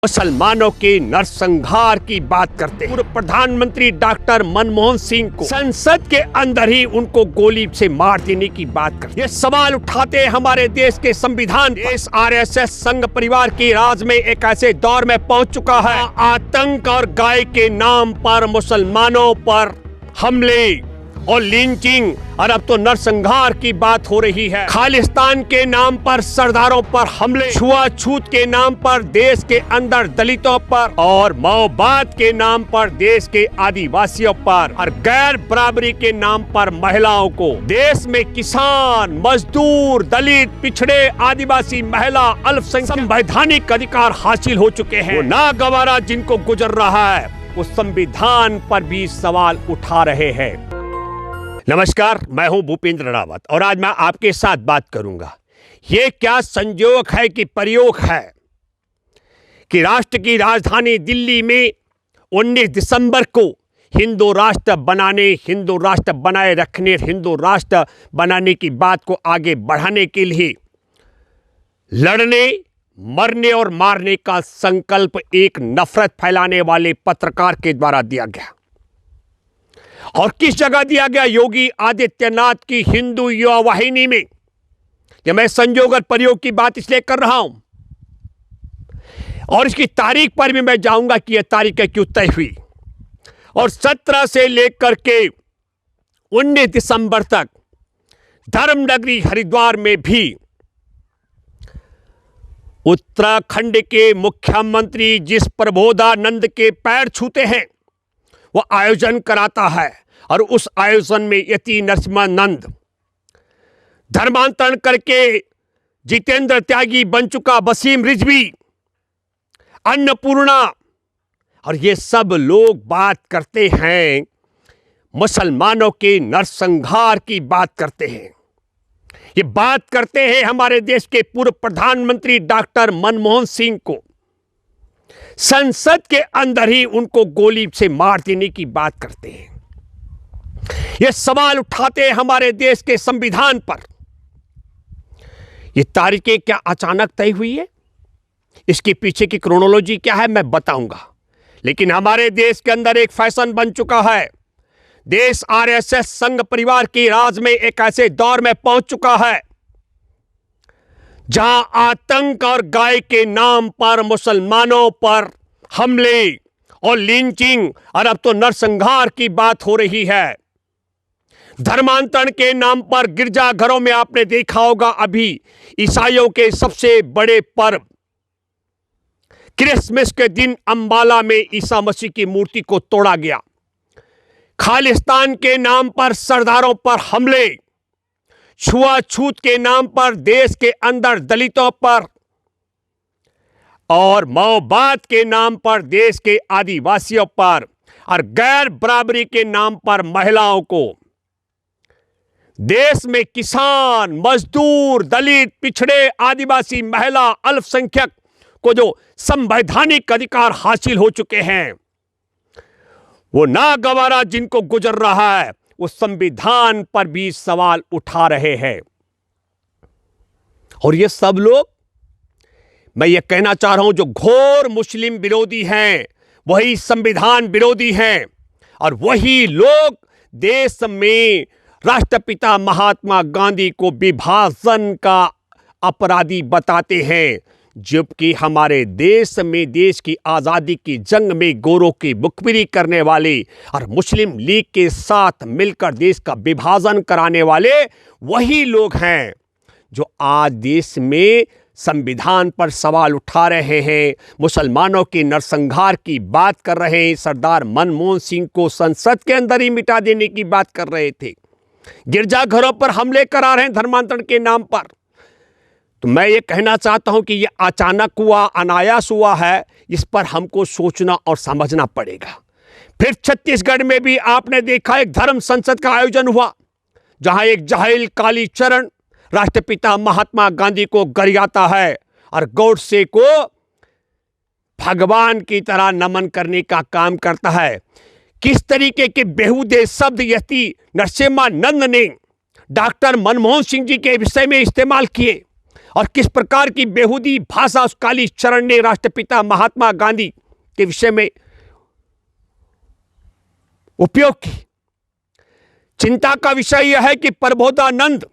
मुसलमानों के नरसंहार की बात करते हैं। पूर्व प्रधानमंत्री डॉक्टर मनमोहन सिंह को संसद के अंदर ही उनको गोली से मार देने की बात करते हैं। ये सवाल उठाते हैं हमारे देश के संविधान। देश आरएसएस संघ परिवार के राज में एक ऐसे दौर में पहुंच चुका है, आतंक और गाय के नाम पर मुसलमानों पर हमले और लिंचिंग और अब तो नरसंहार की बात हो रही है। खालिस्तान के नाम पर सरदारों पर हमले, छुआछूत के नाम पर देश के अंदर दलितों पर और माओवाद के नाम पर देश के आदिवासियों पर और गैर बराबरी के नाम पर महिलाओं को। देश में किसान, मजदूर, दलित, पिछड़े, आदिवासी, महिला, अल्पसंख्यक संवैधानिक अधिकार हासिल हो चुके हैं। वो नागवारा जिनको गुजर रहा है, वो संविधान पर भी सवाल उठा रहे हैं। नमस्कार, मैं हूं भूपेंद्र रावत और आज मैं आपके साथ बात करूंगा। ये क्या संयोग है कि प्रयोग है कि राष्ट्र की राजधानी दिल्ली में 19 दिसंबर को हिंदू राष्ट्र बनाने, हिंदू राष्ट्र बनाए रखने, हिंदू राष्ट्र बनाने की बात को आगे बढ़ाने के लिए लड़ने, मरने और मारने का संकल्प एक नफरत फैलाने वाले पत्रकार के द्वारा दिया गया। और किस जगह दिया गया? योगी आदित्यनाथ की हिंदू युवा वाहिनी में। ये मैं संयोगत प्रयोग की बात इसलिए कर रहा हूं और इसकी तारीख पर भी मैं जाऊंगा कि यह तारीख क्यों तय हुई। और 17 से लेकर के 19 दिसंबर तक धर्मनगरी हरिद्वार में भी उत्तराखंड के मुख्यमंत्री जिस प्रबोधानंद के पैर छूते हैं वो आयोजन कराता है और उस आयोजन में यति नरसिम्हानंद, धर्मांतरण करके जितेंद्र त्यागी बन चुका वसीम रिजवी, अन्नपूर्णा और ये सब लोग बात करते हैं, मुसलमानों के नरसंहार की बात करते हैं। ये बात करते हैं हमारे देश के पूर्व प्रधानमंत्री डॉक्टर मनमोहन सिंह को संसद के अंदर ही उनको गोली से मार देने की बात करते हैं। ये सवाल उठाते हैं हमारे देश के संविधान पर। ये तारीखें क्या अचानक तय हुई है? इसके पीछे की क्रोनोलॉजी क्या है मैं बताऊंगा। लेकिन हमारे देश के अंदर एक फैशन बन चुका है। देश आरएसएस संघ परिवार के राज में एक ऐसे दौर में पहुंच चुका है जहां आतंक और गाय के नाम पर मुसलमानों पर हमले और लिंचिंग और अब तो नरसंहार की बात हो रही है। धर्मांतरण के नाम पर गिरजाघरों में आपने देखा होगा, अभी ईसाइयों के सबसे बड़े पर्व क्रिसमस के दिन अंबाला में ईसा मसीह की मूर्ति को तोड़ा गया। खालिस्तान के नाम पर सरदारों पर हमले, छुआछूत के नाम पर देश के अंदर दलितों पर और माओवाद के नाम पर देश के आदिवासियों पर और गैर बराबरी के नाम पर महिलाओं को। देश में किसान, मजदूर, दलित, पिछड़े, आदिवासी, महिला, अल्पसंख्यक को जो संवैधानिक अधिकार हासिल हो चुके हैं, वो नागवारा जिनको गुजर रहा है, उस संविधान पर भी सवाल उठा रहे हैं। और ये सब लोग, मैं ये कहना चाह रहा हूं, जो घोर मुस्लिम विरोधी हैं, वही संविधान विरोधी हैं और वही लोग देश में राष्ट्रपिता महात्मा गांधी को विभाजन का अपराधी बताते हैं, जबकि हमारे देश में देश की आज़ादी की जंग में गोरों की मुखबिरी करने वाले और मुस्लिम लीग के साथ मिलकर देश का विभाजन कराने वाले वही लोग हैं जो आज देश में संविधान पर सवाल उठा रहे हैं, मुसलमानों के नरसंहार की बात कर रहे हैं। सरदार मनमोहन सिंह को संसद के अंदर ही मिटा देने की बात कर रहे थे, गिरजाघरों पर हमले करा रहे हैं धर्मांतरण के नाम पर। तो मैं ये कहना चाहता हूं कि ये अचानक हुआ, अनायास हुआ है, इस पर हमको सोचना और समझना पड़ेगा। फिर छत्तीसगढ़ में भी आपने देखा एक धर्म संसद का आयोजन हुआ, जहां एक जाहिल कालीचरण राष्ट्रपिता महात्मा गांधी को गरियाता है और गौडसे को भगवान की तरह नमन करने का काम करता है। किस तरीके के बेहुदे शब्द यति नरसिम्हानंद ने डॉक्टर मनमोहन सिंह जी के विषय में इस्तेमाल किए और किस प्रकार की बेहूदी भाषा उस कालीचरण ने राष्ट्रपिता महात्मा गांधी के विषय में उपयोग की। चिंता का विषय यह है कि प्रबोधानंद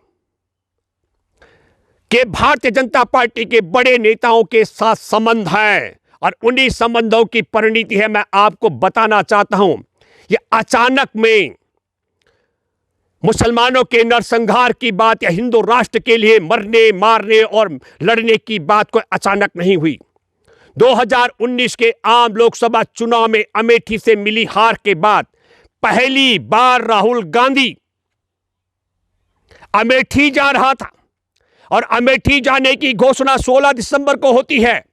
के भारतीय जनता पार्टी के बड़े नेताओं के साथ संबंध है और उन्हीं संबंधों की परिणति है। मैं आपको बताना चाहता हूं, ये अचानक में मुसलमानों के नरसंहार की बात या हिंदू राष्ट्र के लिए मरने मारने और लड़ने की बात कोई अचानक नहीं हुई। 2019 के आम लोकसभा चुनाव में अमेठी से मिली हार के बाद पहली बार राहुल गांधी अमेठी जा रहा था और अमेठी जाने की घोषणा 16 दिसंबर को होती है।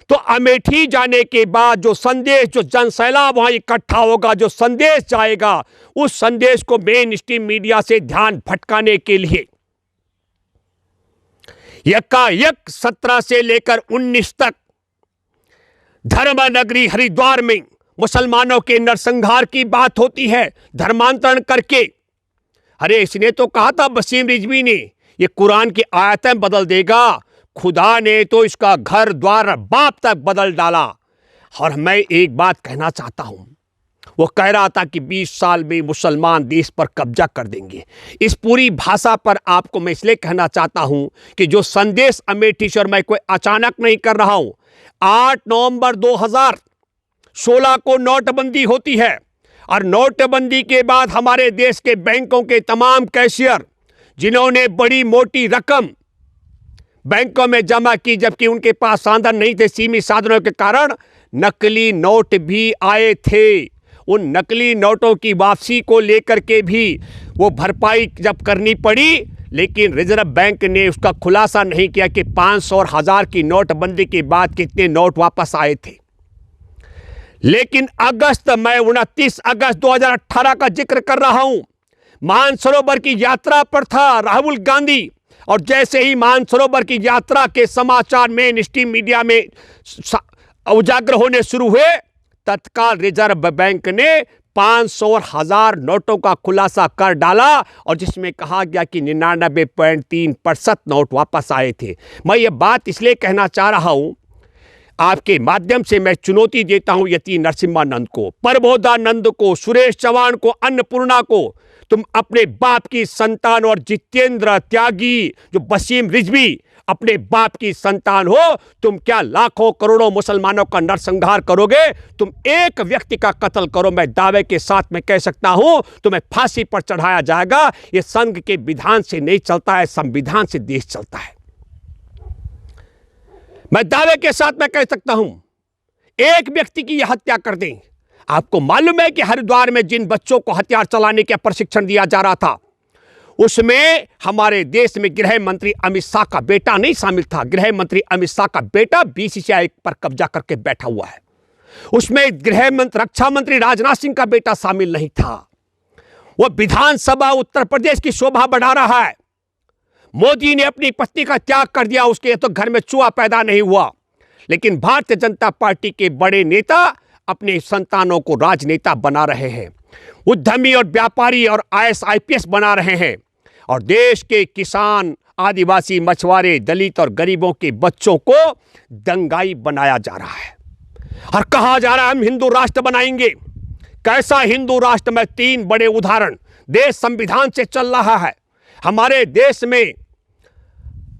तो अमेठी जाने के बाद जो संदेश, जो जनसैलाब वहां इकट्ठा होगा, जो संदेश जाएगा, उस संदेश को मेन स्ट्रीम मीडिया से ध्यान भटकाने के लिए यकायक 17 से लेकर 19 तक धर्म नगरी हरिद्वार में मुसलमानों के नरसंहार की बात होती है, धर्मांतरण करके। अरे इसने तो कहा था वसीम रिजवी ने, ये कुरान की आयतें बदल देगा। खुदा ने तो इसका घर द्वार बाप तक बदल डाला। और मैं एक बात कहना चाहता हूं, वो कह रहा था कि 20 साल में मुसलमान देश पर कब्जा कर देंगे। इस पूरी भाषा पर आपको मैं इसलिए कहना चाहता हूं कि जो संदेश अमेठी से, और मैं कोई अचानक नहीं कर रहा हूं, 8 नवंबर 2016 को नोटबंदी होती है और नोटबंदी के बाद हमारे देश के बैंकों के तमाम कैशियर जिन्होंने बड़ी मोटी रकम बैंकों में जमा की, जबकि उनके पास साधन नहीं थे, सीमित साधनों के कारण नकली नोट भी आए थे। उन नकली नोटों की वापसी को लेकर के भी वो भरपाई जब करनी पड़ी, लेकिन रिजर्व बैंक ने उसका खुलासा नहीं किया कि 500 और 1000 की नोटबंदी के बाद कितने नोट वापस आए थे। लेकिन मैं 29 अगस्त 2018 का जिक्र कर रहा हूं। मानसरोवर की यात्रा पर था राहुल गांधी, और जैसे ही मानसरोवर की यात्रा के समाचार मेन स्ट्रीम मीडिया में उजागर होने शुरू हुए, तत्काल रिजर्व बैंक ने 500 और 1000 नोटों का खुलासा कर डाला और जिसमें कहा गया कि 99.3% नोट वापस आए थे। मैं ये बात इसलिए कहना चाह रहा हूं, आपके माध्यम से मैं चुनौती देता हूं यति नरसिम्हानंद को, प्रबोधानंद को, सुरेश चौहान को, अन्नपूर्णा को, तुम अपने बाप की संतान, और जितेंद्र त्यागी जो वसीम रिजवी अपने बाप की संतान हो, तुम क्या लाखों करोड़ों मुसलमानों का नरसंहार करोगे? तुम एक व्यक्ति का कत्ल करो, मैं दावे के साथ मैं कह सकता हूं तुम्हें फांसी पर चढ़ाया जाएगा। यह संघ के विधान से नहीं चलता है, संविधान से देश चलता है। मैं दावे के साथ मैं कह सकता हूं एक व्यक्ति की यह हत्या कर दें। आपको मालूम है कि हरिद्वार में जिन बच्चों को हथियार चलाने का प्रशिक्षण दिया जा रहा था, उसमें हमारे देश में गृह मंत्री अमित शाह का बेटा नहीं शामिल था। गृह मंत्री अमित शाह का बेटा बीसीसीआई पर कब्जा करके बैठा हुआ है। उसमें रक्षा मंत्री राजनाथ सिंह का बेटा शामिल नहीं था। वह विधानसभा उत्तर प्रदेश की शोभा बढ़ा रहा है। मोदी ने अपनी पत्नी का त्याग कर दिया, उसके तो घर में चूहा पैदा नहीं हुआ। लेकिन भारतीय जनता पार्टी के बड़े नेता अपने संतानों को राजनेता बना रहे हैं, उद्यमी और व्यापारी और IAS बना रहे हैं, और देश के किसान, आदिवासी, मछुआरे, दलित और गरीबों के बच्चों को दंगाई बनाया जा रहा है और कहा जा रहा है हम हिंदू राष्ट्र बनाएंगे। कैसा हिंदू राष्ट्र? में 3 बड़े उदाहरण। देश संविधान से चल रहा है। हमारे देश में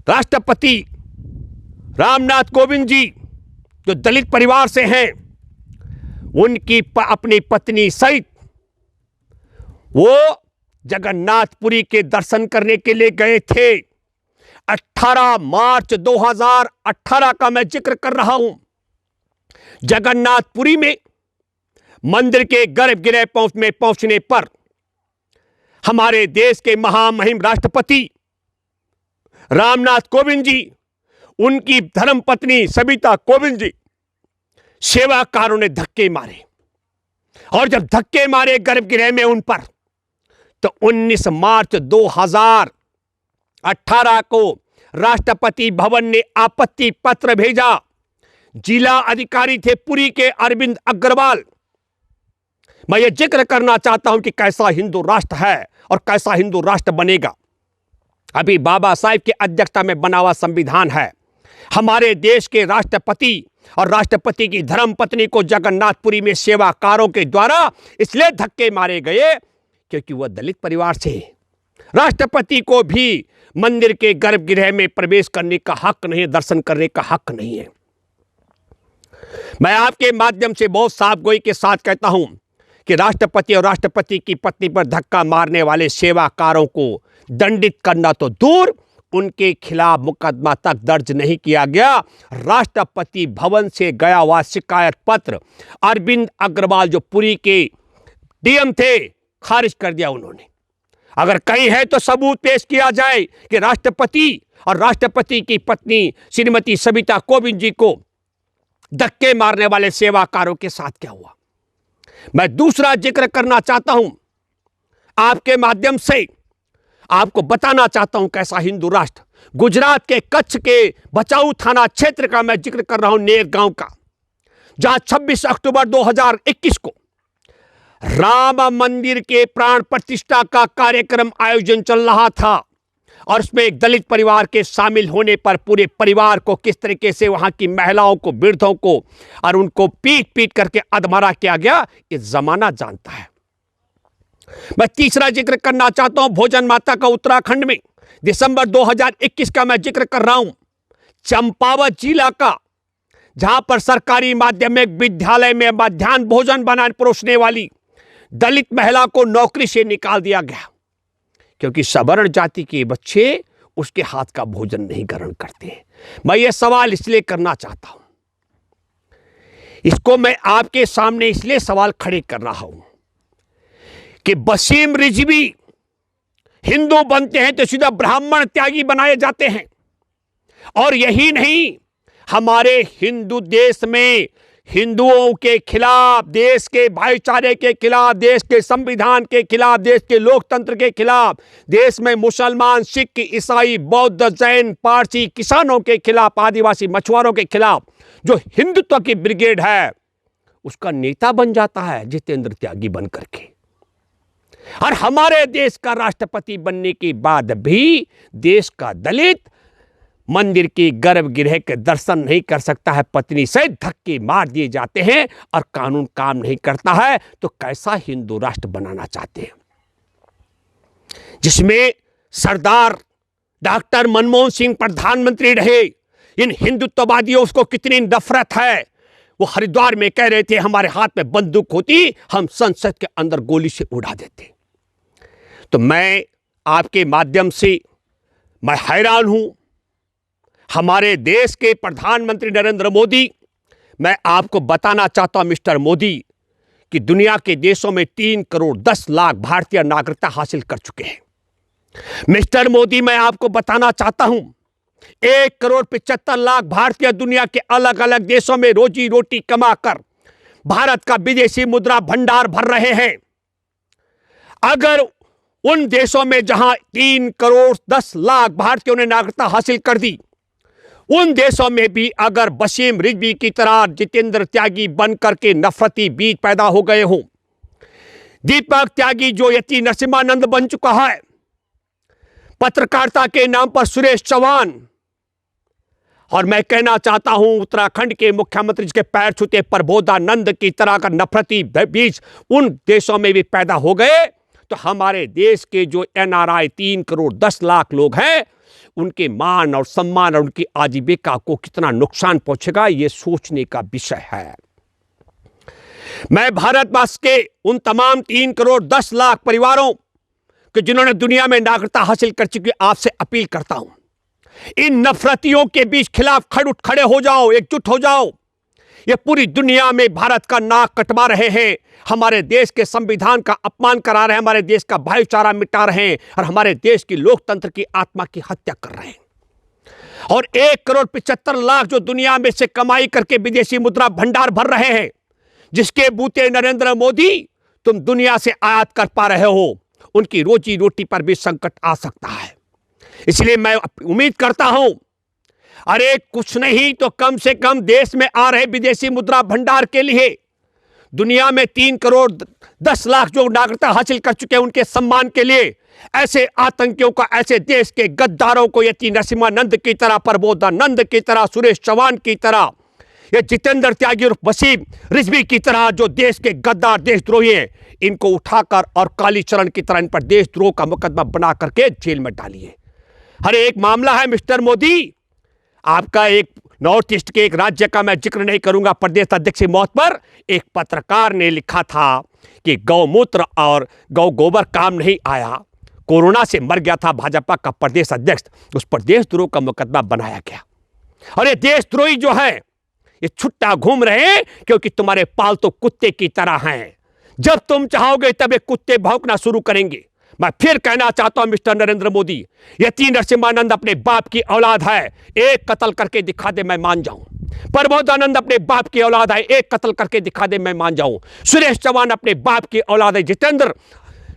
राष्ट्रपति रामनाथ कोविंद जी जो दलित परिवार से हैं, उनकी अपनी पत्नी सहित वो जगन्नाथपुरी के दर्शन करने के लिए गए थे। 18 मार्च 2018 का मैं जिक्र कर रहा हूं। जगन्नाथपुरी में मंदिर के गर्भगृह पहुंचने पर हमारे देश के महामहिम राष्ट्रपति रामनाथ कोविंद जी, उनकी धर्मपत्नी सविता कोविंद जी, सेवाकारों ने धक्के मारे, और जब धक्के मारे गर्भगृह में उन पर, तो 19 मार्च 2018 को राष्ट्रपति भवन ने आपत्ति पत्र भेजा। जिला अधिकारी थे पुरी के अरविंद अग्रवाल। मैं ये जिक्र करना चाहता हूं कि कैसा हिंदू राष्ट्र है और कैसा हिंदू राष्ट्र बनेगा। अभी बाबा साहिब की अध्यक्षता में बना हुआ संविधान है। हमारे देश के राष्ट्रपति और राष्ट्रपति की धर्मपत्नी को जगन्नाथपुरी में सेवाकारों के द्वारा इसलिए धक्के मारे गए क्योंकि वह दलित परिवार से। राष्ट्रपति को भी मंदिर के गर्भगृह में प्रवेश करने का हक नहीं है, दर्शन करने का हक नहीं है। मैं आपके माध्यम से बहुत साफगोई के साथ कहता हूं कि राष्ट्रपति और राष्ट्रपति की पत्नी पर धक्का मारने वाले सेवाकारों को दंडित करना तो दूर, उनके खिलाफ मुकदमा तक दर्ज नहीं किया गया। राष्ट्रपति भवन से गया हुआ शिकायत पत्र अरविंद अग्रवाल जो पुरी के डीएम थे, खारिज कर दिया उन्होंने। अगर कहीं है तो सबूत पेश किया जाए कि राष्ट्रपति और राष्ट्रपति की पत्नी श्रीमती सविता कोविंद जी को धक्के मारने वाले सेवाकारों के साथ क्या हुआ। मैं दूसरा जिक्र करना चाहता हूं, आपके माध्यम से आपको बताना चाहता हूं कैसा हिंदू राष्ट्र। गुजरात के कच्छ के बचाऊ थाना क्षेत्र का मैं जिक्र कर रहा हूं, नेर गांव का, जहां 26 अक्टूबर 2021 को राम मंदिर के प्राण प्रतिष्ठा का कार्यक्रम आयोजन चल रहा था और उसमें एक दलित परिवार के शामिल होने पर पूरे परिवार को किस तरीके से वहां की महिलाओं को, वृद्धों को और उनको पीट पीट करके अधमरा किया गया, ये जमाना जानता है। मैं तीसरा जिक्र करना चाहता हूं भोजन माता का उत्तराखंड में दिसंबर 2021 का मैं जिक्र कर रहा हूं, चंपावत जिला का, जहां पर सरकारी माध्यमिक विद्यालय में मध्याह्न भोजन बनाने परोसने वाली दलित महिला को नौकरी से निकाल दिया गया क्योंकि सवर्ण जाति के बच्चे उसके हाथ का भोजन नहीं ग्रहण करते। मैं ये सवाल इसलिए करना चाहता हूं, इसको मैं आपके सामने इसलिए सवाल खड़े कर रहा हूं कि वसीम रिजवी हिंदू बनते हैं तो सीधा ब्राह्मण त्यागी बनाए जाते हैं। और यही नहीं, हमारे हिंदू देश में हिंदुओं के खिलाफ, देश के भाईचारे के खिलाफ, देश के संविधान के खिलाफ, देश के लोकतंत्र के खिलाफ, देश में मुसलमान, सिख, ईसाई, बौद्ध, जैन, पारसी, किसानों के खिलाफ, आदिवासी मछुआरों के खिलाफ जो हिंदुत्व की ब्रिगेड है उसका नेता बन जाता है जितेंद्र त्यागी बन करके। और हमारे देश का राष्ट्रपति बनने के बाद भी देश का दलित मंदिर के गर्भगृह के दर्शन नहीं कर सकता है, पत्नी से धक्के मार दिए जाते हैं और कानून काम नहीं करता है। तो कैसा हिंदू राष्ट्र बनाना चाहते हैं जिसमें सरदार डॉक्टर मनमोहन सिंह प्रधानमंत्री रहे। इन हिंदुत्ववादियों को कितनी नफरत है। वो हरिद्वार में कह रहे थे हमारे हाथ में बंदूक होती हम संसद के अंदर गोली से उड़ा देते। तो मैं आपके माध्यम से मैं हैरान हूं, हमारे देश के प्रधानमंत्री नरेंद्र मोदी, मैं आपको बताना चाहता हूं मिस्टर मोदी कि दुनिया के देशों में 3 करोड़ 10 लाख भारतीय नागरिकता हासिल कर चुके हैं। मिस्टर मोदी, मैं आपको बताना चाहता हूं 1 करोड़ 75 लाख भारतीय दुनिया के अलग अलग देशों में रोजी रोटी कमाकर भारत का विदेशी मुद्रा भंडार भर रहे हैं। अगर उन देशों में जहां 3 करोड़ 10 लाख भारतीयों ने नागरिकता हासिल कर दी, उन देशों में भी अगर वसीम रिजवी की तरह जितेंद्र त्यागी बन करके नफरती बीज पैदा हो गए हों, दीपक त्यागी जो यति नरसिम्हानंद बन चुका है, पत्रकारिता के नाम पर सुरेश चौहान, और मैं कहना चाहता हूं उत्तराखंड के मुख्यमंत्री के पैर छूते प्रबोधानंद की तरह का नफरती बीज उन देशों में भी पैदा हो गए, तो हमारे देश के जो एनआरआई 3 करोड़ 10 लाख लोग हैं उनके मान और सम्मान और उनकी आजीविका को कितना नुकसान पहुंचेगा, यह सोचने का विषय है। मैं भारतवर्ष के उन तमाम 3 करोड़ 10 लाख परिवारों के जिन्होंने दुनिया में नागरिकता हासिल कर चुकी, आपसे अपील करता हूं, इन नफरतियों के बीच खिलाफ खड़े हो जाओ, एकजुट हो जाओ। ये पूरी दुनिया में भारत का नाक कटवा रहे हैं, हमारे देश के संविधान का अपमान करा रहे हैं, हमारे देश का भाईचारा मिटा रहे हैं और हमारे देश की लोकतंत्र की आत्मा की हत्या कर रहे हैं। और 1 करोड़ 75 लाख जो दुनिया में से कमाई करके विदेशी मुद्रा भंडार भर रहे हैं, जिसके बूते नरेंद्र मोदी तुम दुनिया से आयात कर पा रहे हो, उनकी रोजी रोटी पर भी संकट आ सकता है। इसलिए मैं उम्मीद करता हूं, अरे कुछ नहीं तो कम से कम देश में आ रहे विदेशी मुद्रा भंडार के लिए दुनिया में 3,10,00,000 जो नागरिकता हासिल कर चुके हैं, उनके सम्मान के लिए ऐसे आतंकियों का, ऐसे देश के गद्दारों को, यति नरसिम्हानंद की तरह, प्रबोधानंद की तरह, सुरेश चौहान की तरह, ये जितेंद्र त्यागी और वसीम रिजवी की तरह जो देश के गद्दार देशद्रोही हैं, इनको उठाकर और कालीचरण की तरह इन पर देशद्रोह का मुकदमा बना करके जेल में डालिए। हर एक मामला है मिस्टर मोदी, आपका एक नॉर्थ ईस्ट के एक राज्य का मैं जिक्र नहीं करूंगा, प्रदेश अध्यक्ष की मौत पर एक पत्रकार ने लिखा था कि गौमूत्र और गौ गोबर काम नहीं आया, कोरोना से मर गया था भाजपा का प्रदेश अध्यक्ष, उस पर देशद्रोह का मुकदमा बनाया गया। और ये देशद्रोही जो है ये छुट्टा घूम रहे हैं क्योंकि तुम्हारे पालतू कुत्ते की तरह हैं। जब तुम चाहोगे तब ये कुत्ते भौंकना शुरू करेंगे। मैं फिर कहना चाहता हूं मिस्टर नरेंद्र मोदी, यति नरसिम्हानंद अपने बाप की औलाद है, एक कत्ल करके दिखा दे मैं मान जाऊं। प्रबोधानंद अपने बाप की औलाद है, एक कत्ल करके दिखा दे मैं मान जाऊं। सुरेश चौहान अपने बाप की औलाद है। जितेंद्र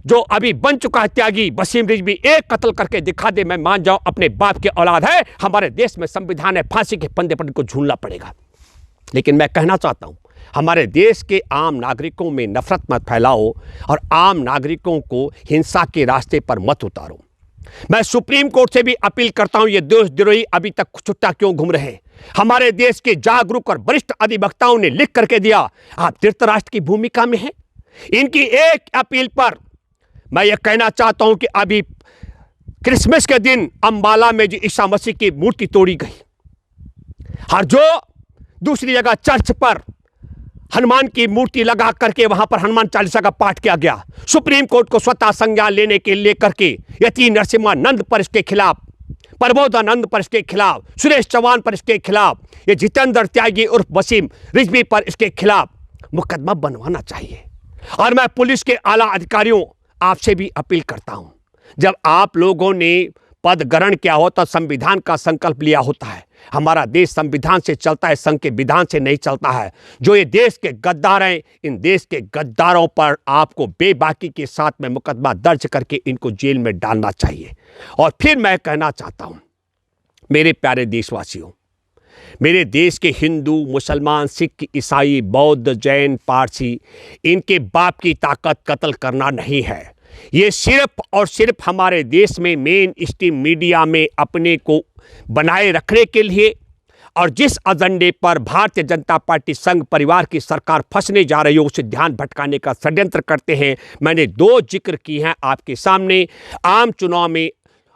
जो अभी बन चुका है त्यागी, वसीम रिजवी, एक कत्ल करके दिखा दे मैं मान जाऊं, अपने बाप की औलाद है। हमारे देश में संविधान है, फांसी के फंदे पर इनको झूलना पड़ेगा। लेकिन मैं कहना चाहता हूं, हमारे देश के आम नागरिकों में नफरत मत फैलाओ और आम नागरिकों को हिंसा के रास्ते पर मत उतारो। मैं सुप्रीम कोर्ट से भी अपील करता हूं, ये देशद्रोही अभी तक छुट्टा क्यों घूम रहे हैं? हमारे देश के जागरूक और वरिष्ठ अधिवक्ताओं ने लिख करके दिया, आप धृतराष्ट्र की भूमिका में हैं। इनकी एक अपील पर मैं ये कहना चाहता हूं कि अभी क्रिसमस के दिन अंबाला में जो ईसा मसीह की मूर्ति तोड़ी गई, हर जो दूसरी जगह चर्च पर हनुमान की मूर्ति लगा करके वहां पर हनुमान चालीसा का पाठ किया गया, सुप्रीम कोर्ट को स्वतः संज्ञान लेने के लेकर के यति नरसिम्हानंद पर इसके खिलाफ, प्रबोधानंद पर इसके खिलाफ, सुरेश चौहान पर इसके खिलाफ, ये जितेंद्र त्यागी उर्फ वसीम रिजवी पर इसके खिलाफ मुकदमा बनवाना चाहिए। और मैं पुलिस के आला अधिकारियों आपसे भी अपील करता हूं, जब आप लोगों ने पद ग्रहण किया होता, संविधान का संकल्प लिया होता है। हमारा देश संविधान से चलता है, संघ के विधान से नहीं चलता है। जो ये देश के गद्दार हैं, इन देश के गद्दारों पर आपको बेबाकी के साथ में मुकदमा दर्ज करके इनको जेल में डालना चाहिए। और फिर मैं कहना चाहता हूं, मेरे प्यारे देशवासियों, मेरे देश के हिंदू, मुसलमान, सिख, ईसाई, बौद्ध, जैन, पारसी, इनके बाप की ताकत कत्ल करना नहीं है। ये सिर्फ और सिर्फ हमारे देश में मेन स्ट्रीम मीडिया में अपने को बनाए रखने के लिए और जिस एजेंडे पर भारतीय जनता पार्टी संघ परिवार की सरकार फंसने जा रही हो, उसे ध्यान भटकाने का षड्यंत्र करते हैं। मैंने 2 जिक्र किए हैं आपके सामने। आम चुनाव में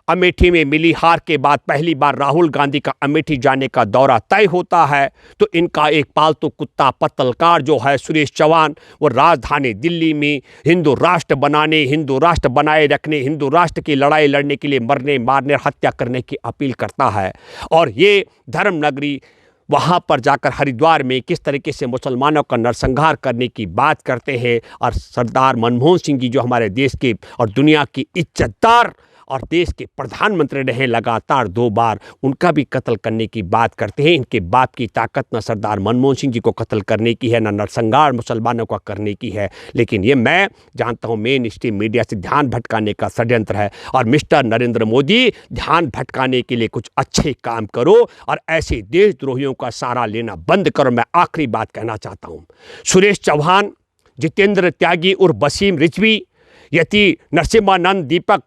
अमेठी में मिली हार के बाद पहली बार राहुल गांधी का अमेठी जाने का दौरा तय होता है, तो इनका एक पालतू कुत्ता पत्रकार जो है सुरेश चौहान, वो राजधानी दिल्ली में हिंदू राष्ट्र बनाने, हिंदू राष्ट्र बनाए रखने, हिंदू राष्ट्र की लड़ाई लड़ने के लिए मरने मारने हत्या करने की अपील करता है। और ये धर्म नगरी वहाँ पर जाकर हरिद्वार में किस तरीके से मुसलमानों का नरसंहार करने की बात करते हैं। और सरदार मनमोहन सिंह जी जो हमारे देश के और दुनिया की इज्जतदार और देश के प्रधानमंत्री रहे लगातार 2 बार, उनका भी कत्ल करने की बात करते हैं। इनके बाप की ताकत न सरदार मनमोहन सिंह जी को कत्ल करने की है, न नरसंहार मुसलमानों का करने की है। लेकिन ये मैं जानता हूँ मेन स्ट्रीम मीडिया से ध्यान भटकाने का षड्यंत्र है। और मिस्टर नरेंद्र मोदी, ध्यान भटकाने के लिए कुछ अच्छे काम करो और ऐसे देशद्रोहियों का सहारा लेना बंद करो। मैं आखिरी बात कहना चाहता हूँ, सुरेश चौहान, जितेंद्र त्यागी उर्फ वसीम रिजवी, यति नरसिम्हानंद, दीपक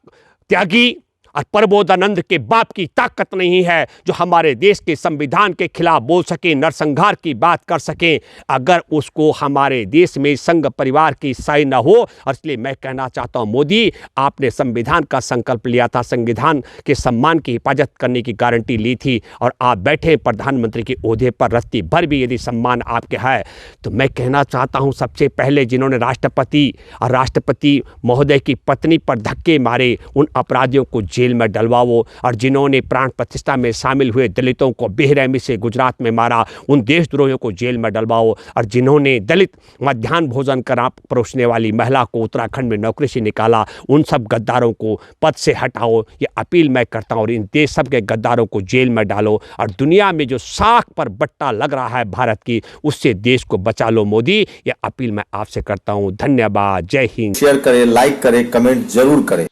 त्यागी और प्रबोधानंद के बाप की ताकत नहीं है जो हमारे देश के संविधान के खिलाफ बोल सके, नरसंहार की बात कर सके, अगर उसको हमारे देश में संघ परिवार की साई न हो। और इसलिए मैं कहना चाहता हूं, मोदी, आपने संविधान का संकल्प लिया था, संविधान के सम्मान की हिफाजत करने की गारंटी ली थी, और आप बैठे प्रधानमंत्री के ओहदे पर रत्ती भर भी यदि सम्मान आपके है, तो मैं कहना चाहता हूं, सबसे पहले जिन्होंने राष्ट्रपति और राष्ट्रपति महोदय की पत्नी पर धक्के मारे, उन अपराधियों को जेल में डलवाओ। और जिन्होंने प्राण प्रतिष्ठा में शामिल हुए दलितों को बेरहमी से गुजरात में मारा, उन देशद्रोहियों को जेल में डलवाओ। और जिन्होंने दलित मध्याह्न भोजन करा परोसने वाली महिला को उत्तराखंड में नौकरी से निकाला, उन सब गद्दारों को पद से हटाओ। ये अपील मैं करता हूँ। और इन देश सब के गद्दारों को जेल में डालो। और दुनिया में जो साख पर बट्टा लग रहा है भारत की, उससे देश को बचा लो मोदी। ये अपील मैं आपसे करता हूँ। धन्यवाद। जय हिंद। शेयर करें, लाइक करें, कमेंट जरूर करें।